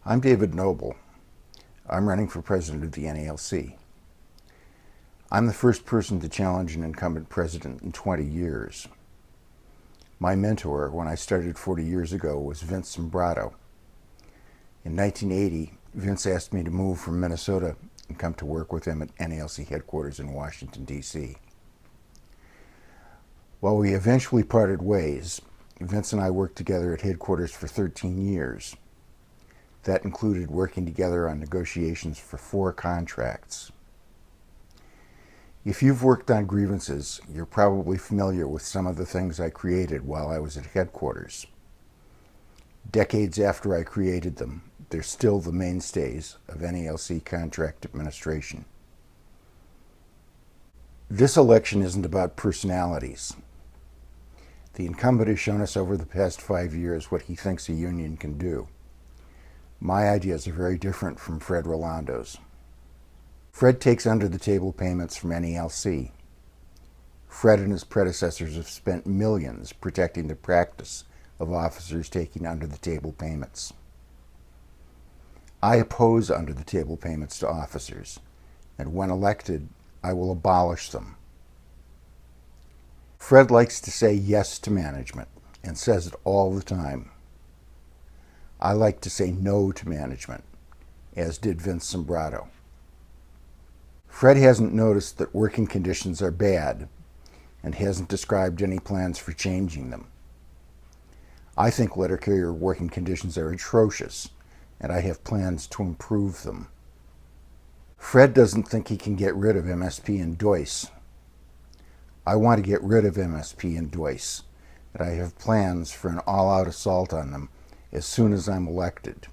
I'm David Noble. I'm running for president of the NALC. I'm the first person to challenge an incumbent president in 20 years. My mentor, when I started 40 years ago, was Vince Sombrato. In 1980, Vince asked me to move from Minnesota and come to work with him at NALC headquarters in Washington, D.C. While we eventually parted ways, Vince and I worked together at headquarters for 13 years. That included working together on negotiations for 4 contracts. If you've worked on grievances, you're probably familiar with some of the things I created while I was at headquarters. Decades after I created them, they're still the mainstays of NALC contract administration. This election isn't about personalities. The incumbent has shown us over the past 5 years what he thinks a union can do. My ideas are very different from Fred Rolando's. Fred takes under-the-table payments from NALC. Fred and his predecessors have spent millions protecting the practice of officers taking under-the-table payments. I oppose under-the-table payments to officers, and when elected, I will abolish them. Fred likes to say yes to management, and says it all the time. I like to say no to management, as did Vince Sombrato. Fred hasn't noticed that working conditions are bad and hasn't described any plans for changing them. I think letter carrier working conditions are atrocious, and I have plans to improve them. Fred doesn't think he can get rid of MSP and DOIS. I want to get rid of MSP and DOIS, and I have plans for an all-out assault on them as soon as I'm elected.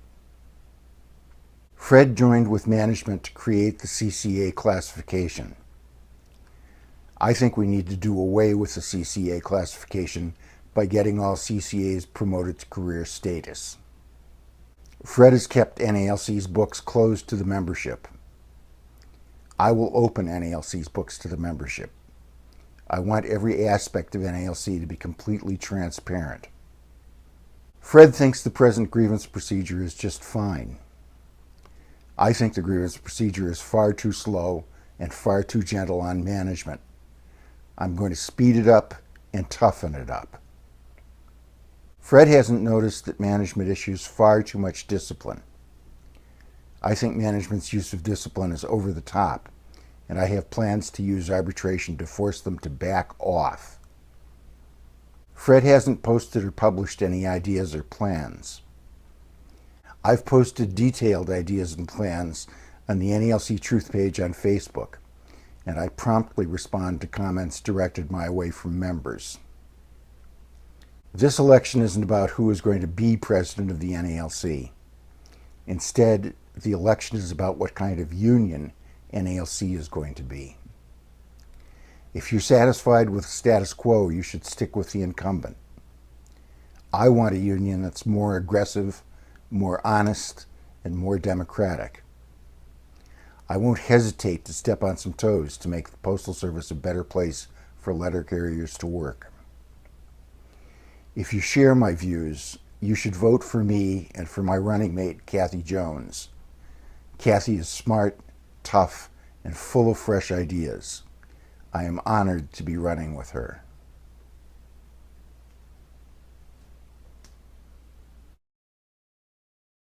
Fred joined with management to create the CCA classification. I think we need to do away with the CCA classification by getting all CCAs promoted to career status. Fred has kept NALC's books closed to the membership. I will open NALC's books to the membership. I want every aspect of NALC to be completely transparent. Fred thinks the present grievance procedure is just fine. I think the grievance procedure is far too slow and far too gentle on management. I'm going to speed it up and toughen it up. Fred hasn't noticed that management issues far too much discipline. I think management's use of discipline is over the top, and I have plans to use arbitration to force them to back off. Fred hasn't posted or published any ideas or plans. I've posted detailed ideas and plans on the NALC Truth page on Facebook, and I promptly respond to comments directed my way from members. This election isn't about who is going to be president of the NALC. Instead, the election is about what kind of union NALC is going to be. If you're satisfied with the status quo, you should stick with the incumbent. I want a union that's more aggressive, more honest, and more democratic. I won't hesitate to step on some toes to make the Postal Service a better place for letter carriers to work. If you share my views, you should vote for me and for my running mate, Kathy Jones. Kathy is smart, tough, and full of fresh ideas. I am honored to be running with her.